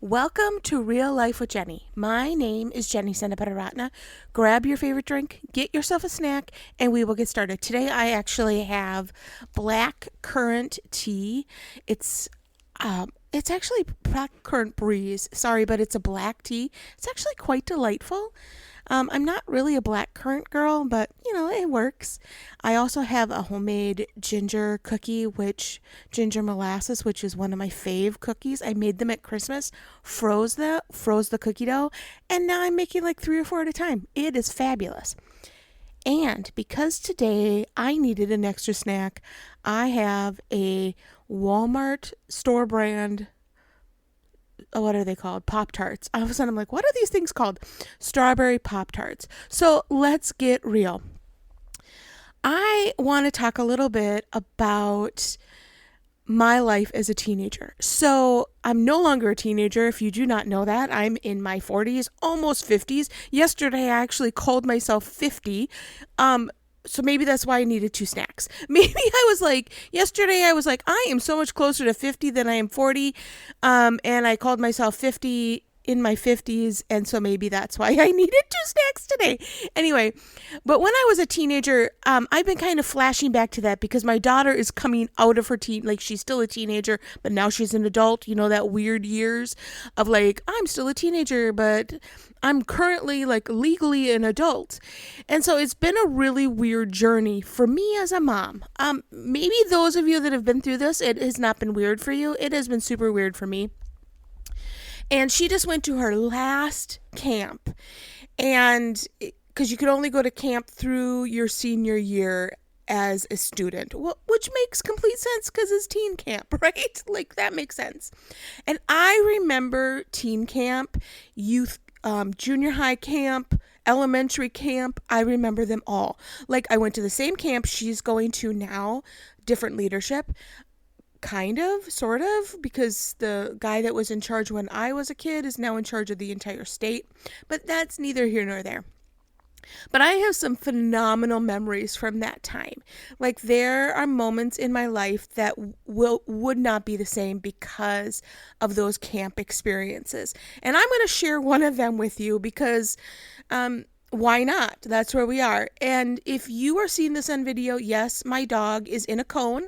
Welcome to Real Life with Jenny. My name is Jenny Senapataratna. Grab your favorite drink, get yourself a snack, and we will get started. Today I actually have black currant tea. It's actually black currant breeze. Sorry, but it's a black tea. It's actually quite delightful. I'm not really a black currant girl, but it works. I also have a homemade ginger cookie, ginger molasses, which is one of my fave cookies. I made them at Christmas, froze the cookie dough, and now I'm making like 3 or 4 at a time. It is fabulous. And because today I needed an extra snack, I have a Walmart store brand, what are they called? Pop-Tarts. All of a sudden I'm like, what are these things called? Strawberry Pop-Tarts. So let's get real. I want to talk a little bit about my life as a teenager. So I'm no longer a teenager. If you do not know that, I'm in my 40s, almost 50s. Yesterday, I actually called myself 50. So maybe that's why I needed 2 snacks. Maybe yesterday I was like, I am so much closer to 50 than I am 40. And I called myself 50 in my 50s. And so maybe that's why I needed 2 snacks today. Anyway, but when I was a teenager, I've been kind of flashing back to that because my daughter is coming out of her she's still a teenager, but now she's an adult. That weird years of I'm still a teenager, but I'm currently legally an adult. And so it's been a really weird journey for me as a mom. Maybe those of you that have been through this, it has not been weird for you. It has been super weird for me. And she just went to her last camp. And because you could only go to camp through your senior year as a student, which makes complete sense because it's teen camp, right? That makes sense. And I remember teen camp, youth, junior high camp, elementary camp. I remember them all. I went to the same camp she's going to now, different leadership. Kind of, sort of, because the guy that was in charge when I was a kid is now in charge of the entire state. But that's neither here nor there. But I have some phenomenal memories from that time. There are moments in my life that would not be the same because of those camp experiences. And I'm going to share one of them with you because why not? That's where we are. And if you are seeing this on video, yes, my dog is in a cone.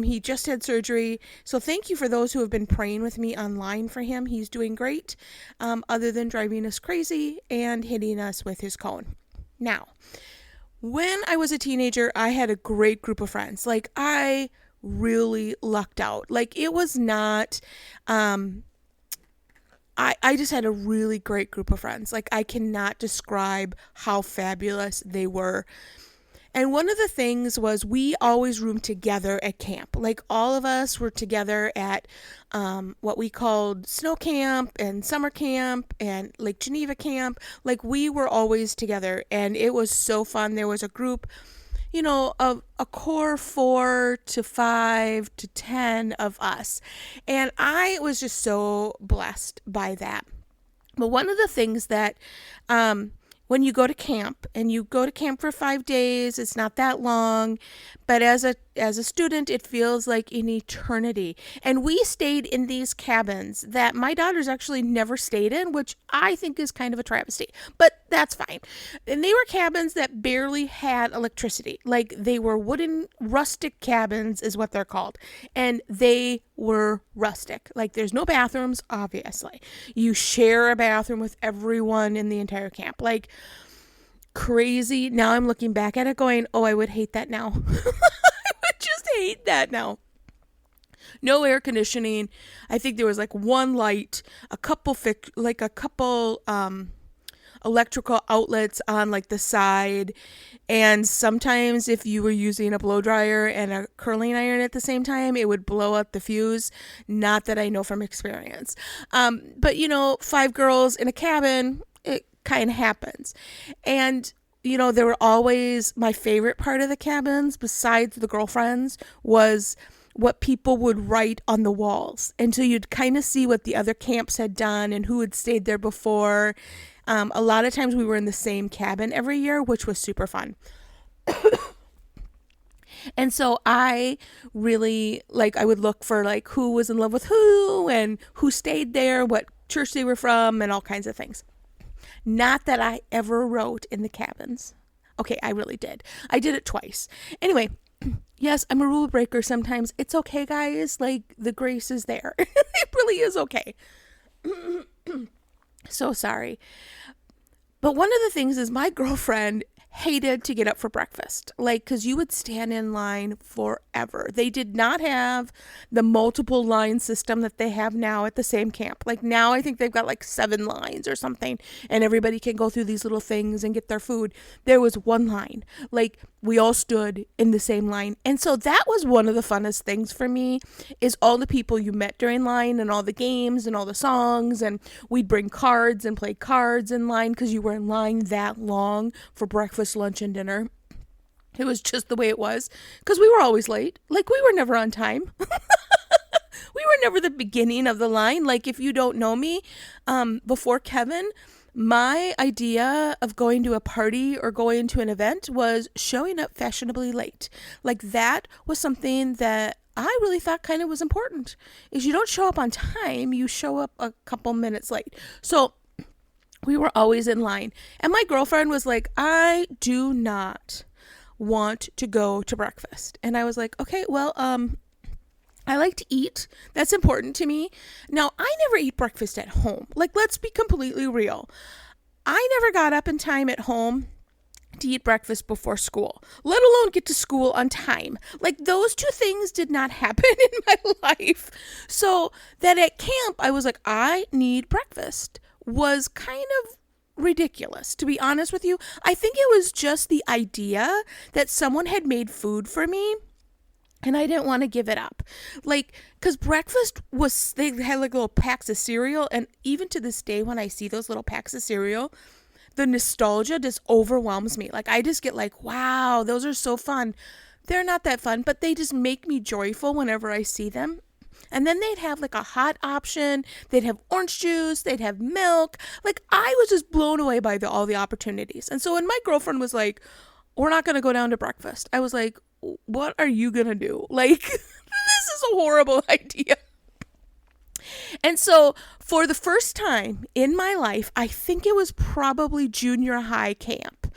He just had surgery. So thank you for those who have been praying with me online for him. He's doing great, other than driving us crazy and hitting us with his cone. Now, when I was a teenager, I had a great group of friends. I really lucked out. It was not... I just had a really great group of friends. I cannot describe how fabulous they were. And one of the things was we always roomed together at camp. All of us were together at what we called snow camp and summer camp and Lake Geneva camp. We were always together and it was so fun. There was a group, of a core 4 to 5 to 10 of us. And I was just so blessed by that. But one of the things that, when you go to camp and you go to camp for 5 days, it's not that long, but as a student, it feels like an eternity. And we stayed in these cabins that my daughters actually never stayed in, which I think is kind of a travesty, but that's fine. And they were cabins that barely had electricity. They were wooden rustic cabins is what they're called. And they were rustic. There's no bathrooms, obviously. You share a bathroom with everyone in the entire camp. Crazy. Now I'm looking back at it going, oh, I would hate that now. I would just hate that now. No air conditioning. I think there was one light, a couple electrical outlets on the side, and sometimes if you were using a blow dryer and a curling iron at the same time, it would blow up the fuse. Not that I know from experience. But 5 girls in a cabin, it kind of happens. And there were always, my favorite part of the cabins besides the girlfriends was what people would write on the walls. And so you'd kind of see what the other camps had done and who had stayed there before. A lot of times we were in the same cabin every year, which was super fun. And so I really, I would look for who was in love with who and who stayed there, what church they were from and all kinds of things. Not that I ever wrote in the cabins. Okay, I really did. I did it twice. Anyway, yes, I'm a rule breaker sometimes. It's okay, guys. Like, the grace is there. It really is okay. So sorry. But one of the things is my girlfriend hated to get up for breakfast. Like, because you would stand in line forever. They did not have the multiple line system that they have now at the same camp. Like, now I think they've got like 7 lines or something, and everybody can go through these little things and get their food. There was one line. Like, we all stood in the same line. And so that was one of the funnest things for me, is all the people you met during line and all the games and all the songs. And we'd bring cards and play cards in line because you were in line that long for breakfast, lunch, and dinner. It was just the way it was, because we were always late. Like, we were never on time. We were never the beginning of the line. Like, if you don't know me, before Kevin, my idea of going to a party or going to an event was showing up fashionably late. Like, that was something that I really thought kind of was important. Is you don't show up on time, you show up a couple minutes late. So we were always in line. And my girlfriend was like, I do not want to go to breakfast. And I was like, okay, well, I like to eat. That's important to me. Now, I never eat breakfast at home. Like, let's be completely real. I never got up in time at home to eat breakfast before school, let alone get to school on time. Like, those two things did not happen in my life. So that at camp, I was like, I need breakfast, was kind of ridiculous, to be honest with you. I think it was just the idea that someone had made food for me and I didn't want to give it up. Like, because breakfast was, they had like little packs of cereal. And even to this day, when I see those little packs of cereal, the nostalgia just overwhelms me. Like, I just get like, wow, those are so fun. They're not that fun, but they just make me joyful whenever I see them. And then they'd have like a hot option. They'd have orange juice. They'd have milk. Like, I was just blown away by all the opportunities. And so when my girlfriend was like, we're not going to go down to breakfast, I was like, what are you going to do? Like, this is a horrible idea. And so for the first time in my life, I think it was probably junior high camp.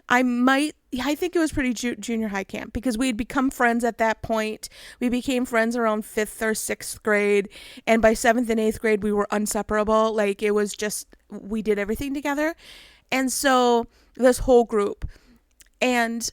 I think it was pretty junior high camp, because we had become friends at that point. We became friends around 5th or 6th grade. And by 7th and 8th grade, we were inseparable. Like, it was just, we did everything together. And so this whole group, and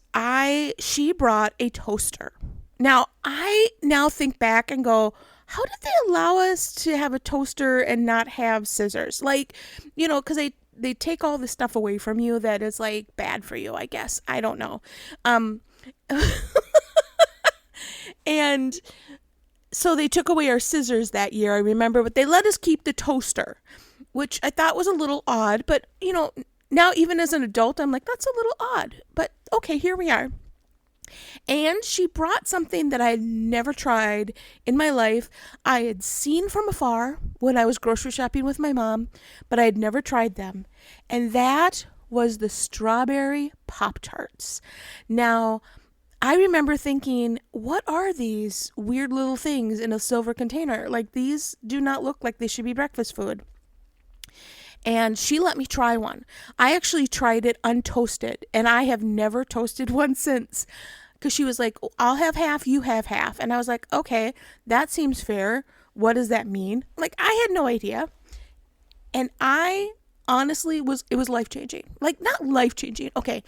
she brought a toaster. Now, I now think back and go, how did they allow us to have a toaster and not have scissors? Like, you know, because they take all the stuff away from you that is like bad for you, I guess. I don't know. And so they took away our scissors that year, I remember, but they let us keep the toaster, which I thought was a little odd. But, you know, now even as an adult, I'm like, that's a little odd. But okay, here we are. And she brought something that I had never tried in my life. I had seen from afar when I was grocery shopping with my mom, but I had never tried them. And that was the strawberry Pop-Tarts. Now, I remember thinking, what are these weird little things in a silver container? Like, these do not look like they should be breakfast food. And she let me try one. I actually tried it untoasted, and I have never toasted one since. Because she was like, I'll have half, you have half. And I was like, okay, that seems fair. What does that mean? Like, I had no idea. And I honestly it was life-changing. Like, not life-changing. Okay.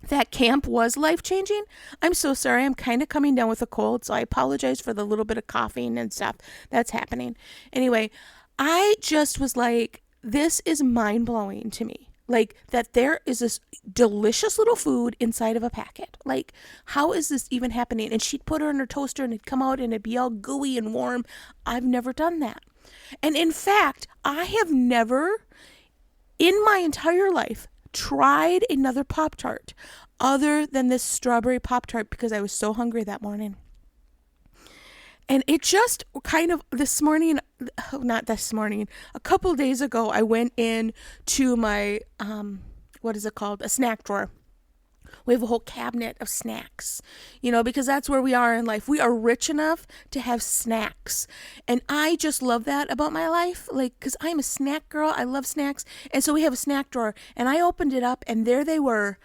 That camp was life-changing. I'm so sorry. I'm kind of coming down with a cold, so I apologize for the little bit of coughing and stuff that's happening. Anyway, I just was like, this is mind-blowing to me. Like, that there is this delicious little food inside of a packet. Like, how is this even happening? And she'd put her in her toaster and it'd come out and it'd be all gooey and warm. I've never done that. And in fact, I have never in my entire life tried another Pop-Tart other than this strawberry Pop-Tart, because I was so hungry that morning. And it just kind of a couple days ago, I went in to my, a snack drawer, We have a whole cabinet of snacks, because that's where we are in life. We are rich enough to have snacks. And I just love that about my life, because I'm a snack girl. I love snacks. And so we have a snack drawer, and I opened it up, and there they were,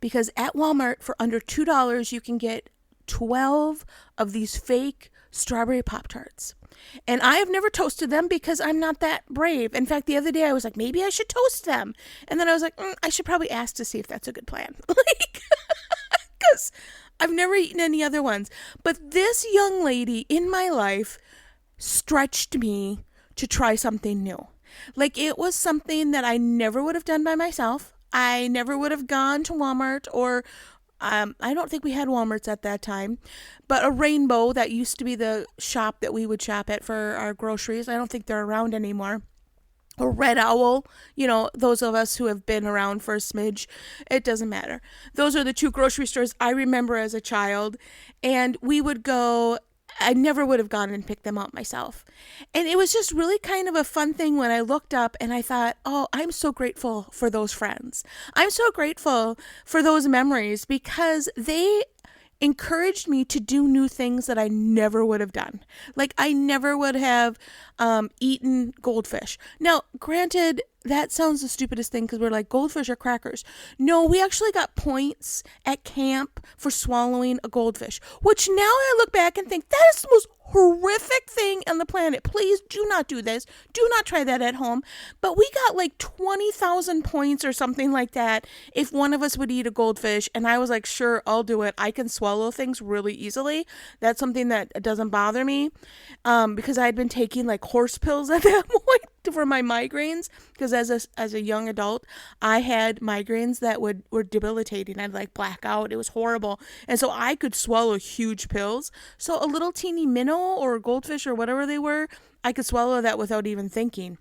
because at Walmart for under $2, you can get 12 of these fake strawberry Pop-Tarts. And I have never toasted them because I'm not that brave. In fact, the other day I was like, maybe I should toast them. And then I was like, I should probably ask to see if that's a good plan. Because I've never eaten any other ones. But this young lady in my life stretched me to try something new. It was something that I never would have done by myself. I never would have gone to Walmart or I don't think we had Walmarts at that time, but a Rainbow, that used to be the shop that we would shop at for our groceries. I don't think they're around anymore. Or Red Owl, those of us who have been around for a smidge, it doesn't matter. Those are the two grocery stores I remember as a child, and we would go. I never would have gone and picked them up myself. And it was just really kind of a fun thing when I looked up and I thought, oh, I'm so grateful for those friends. I'm so grateful for those memories because they encouraged me to do new things that I never would have done. I never would have eaten goldfish. Now, granted, that sounds the stupidest thing because we're like, goldfish are crackers. No, we actually got points at camp for swallowing a goldfish, which now I look back and think that is the most horrific thing on the planet. Please do not do this. Do not try that at home. But we got 20,000 points or something like that if one of us would eat a goldfish. And I was like, sure, I'll do it. I can swallow things really easily. That's something that doesn't bother me because I had been taking horse pills at that point for my migraines, because as a young adult I had migraines that were debilitating. I'd black out. It was horrible. And so I could swallow huge pills. So a little teeny minnow or a goldfish or whatever they were, I could swallow that without even thinking.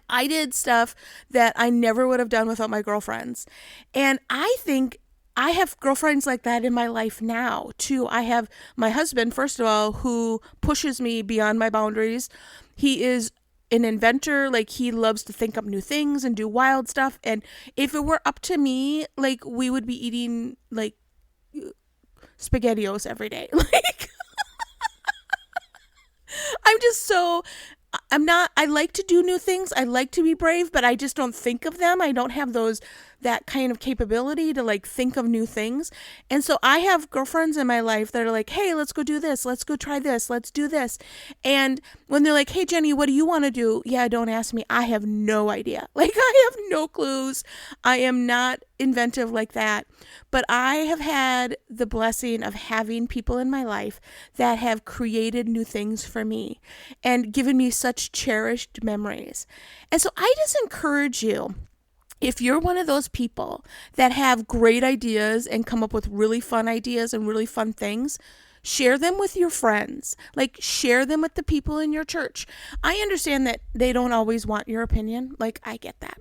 I did stuff that I never would have done without my girlfriends. And I think I have girlfriends like that in my life now too. I have my husband, first of all, who pushes me beyond my boundaries. He is an inventor. He loves to think up new things and do wild stuff. And if it were up to me, we would be eating SpaghettiOs every day. I like to do new things. I like to be brave, but I just don't think of them. I don't have that kind of capability to think of new things. And so I have girlfriends in my life that are like, hey, let's go do this. Let's go try this. Let's do this. And when they're like, hey, Jenny, what do you want to do? Yeah, don't ask me. I have no idea. I have no clues. I am not inventive like that. But I have had the blessing of having people in my life that have created new things for me and given me such cherished memories. And so I just encourage you, if you're one of those people that have great ideas and come up with really fun ideas and really fun things, share them with your friends. Share them with the people in your church. I understand that they don't always want your opinion. I get that.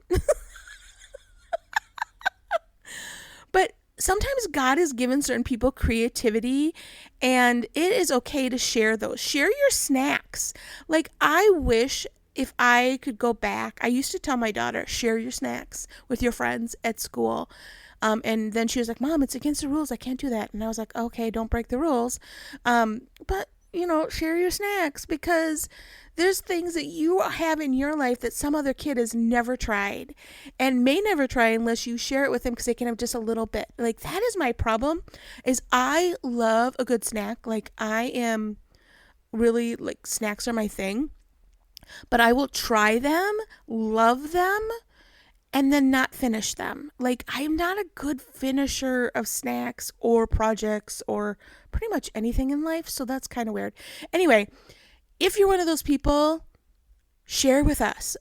But sometimes God has given certain people creativity, and it is okay to share those. Share your snacks. I wish if I could go back, I used to tell my daughter, share your snacks with your friends at school. And then she was like, Mom, it's against the rules. I can't do that. And I was like, okay, don't break the rules. But share your snacks, because there's things that you have in your life that some other kid has never tried and may never try unless you share it with them because they can have just a little bit. That is my problem, is I love a good snack. I am really, snacks are my thing. But I will try them, love them, and then not finish them. I'm not a good finisher of snacks or projects or pretty much anything in life, so that's kind of weird. Anyway, if you're one of those people, share with us.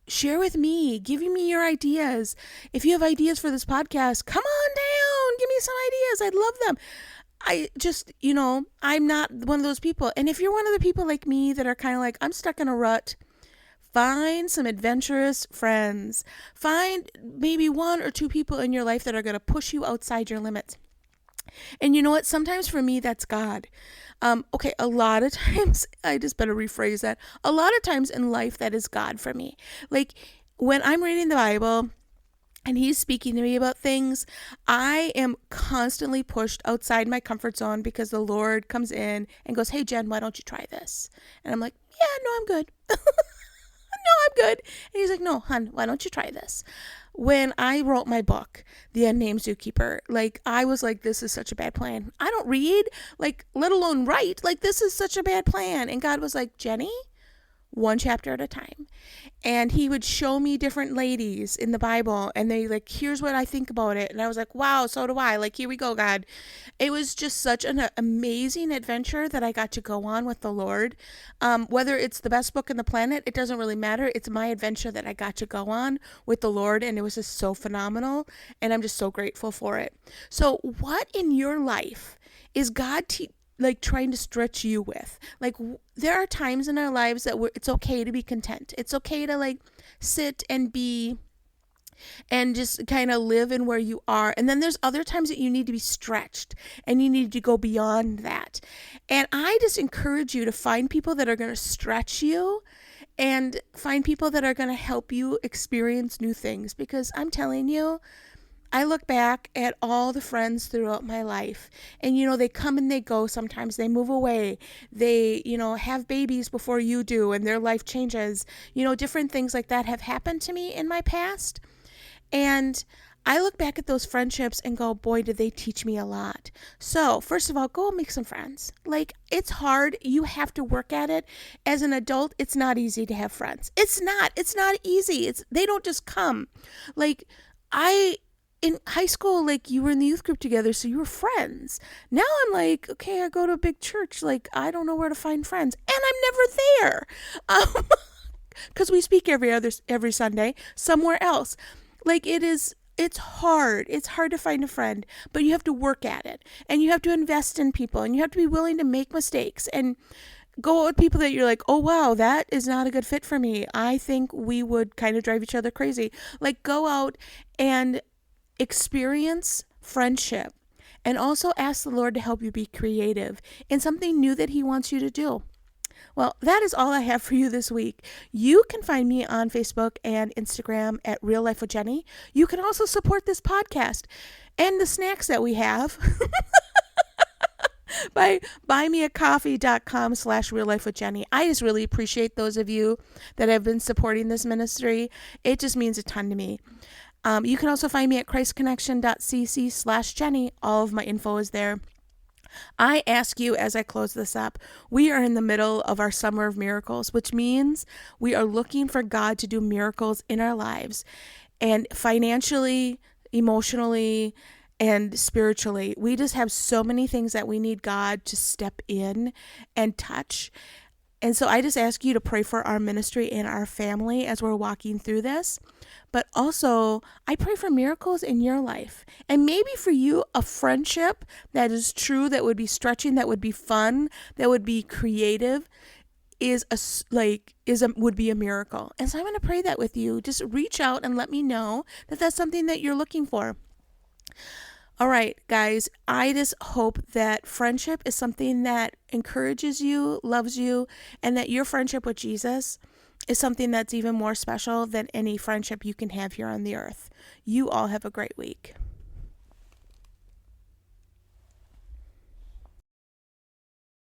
Share with me. Give me your ideas. If you have ideas for this podcast, come on down. Give me some ideas. I'd love them. I just, I'm not one of those people. And if you're one of the people like me that are kind of I'm stuck in a rut, find some adventurous friends. Find maybe one or two people in your life that are going to push you outside your limits. And you know what? Sometimes for me, that's God. Okay, a lot of times, I just better rephrase that. A lot of times in life, that is God for me. When I'm reading the Bible, and he's speaking to me about things. I am constantly pushed outside my comfort zone because the Lord comes in and goes, "Hey, Jen, why don't you try this?" And I'm like, "Yeah, no, I'm good." No, I'm good. And he's like, "No, hon, why don't you try this?" When I wrote my book, The Unnamed Zookeeper, like, I was like, this is such a bad plan. I don't read, like, let alone write. Like, this is such a bad plan. And God was like, "Jenny, one chapter at a time." And he would show me different ladies in the Bible, and they like, "Here's what I think about it." And I was like, "Wow, so do I." Like, here we go, God. It was just such an amazing adventure that I got to go on with the Lord. Whether it's the best book in the planet, it doesn't really matter. It's my adventure that I got to go on with the Lord, and it was just so phenomenal, and I'm just so grateful for it. So what in your life is God like trying to stretch you with? Like, there are times in our lives that it's okay to be content. It's okay to like sit and be and just kind of live in where you are. And then there's other times that you need to be stretched and you need to go beyond that. And I just encourage you to find people that are going to stretch you and find people that are going to help you experience new things, because I'm telling you, I look back at all the friends throughout my life, and they come and they go. Sometimes they move away. They, have babies before you do, and their life changes. Different things like that have happened to me in my past. And I look back at those friendships and go, boy, did they teach me a lot. So, first of all, go make some friends. Like, it's hard. You have to work at it. As an adult, it's not easy to have friends. It's not easy. They don't just come. Like, in high school, like, you were in the youth group together, so you were friends. Now I'm like, okay, I go to a big church. Like, I don't know where to find friends, and I'm never there, because we speak every Sunday somewhere else. Like, it's hard. It's hard to find a friend, but you have to work at it, and you have to invest in people, and you have to be willing to make mistakes and go with people that you're like, "Oh wow, that is not a good fit for me. I think we would kind of drive each other crazy." Like, go out and experience friendship, and also ask the Lord to help you be creative in something new that he wants you to do. Well, that is all I have for you this week. You can find me on Facebook and Instagram at Real Life with Jenny. You can also support this podcast and the snacks that we have by buymeacoffee.com/Real Life with Jenny. I just really appreciate those of you that have been supporting this ministry. It just means a ton to me. You can also find me at christconnection.cc/Jenny. All of my info is there. I ask you, as I close this up, we are in the middle of our summer of miracles, which means we are looking for God to do miracles in our lives, and financially, emotionally, and spiritually. We just have so many things that we need God to step in and touch. And so I just ask you to pray for our ministry and our family as we're walking through this. But also, I pray for miracles in your life. And maybe for you, a friendship that is true, that would be stretching, that would be fun, that would be creative, would be a miracle. And so I'm going to pray that with you. Just reach out and let me know that that's something that you're looking for. All right, guys, I just hope that friendship is something that encourages you, loves you, and that your friendship with Jesus is something that's even more special than any friendship you can have here on the earth. You all have a great week.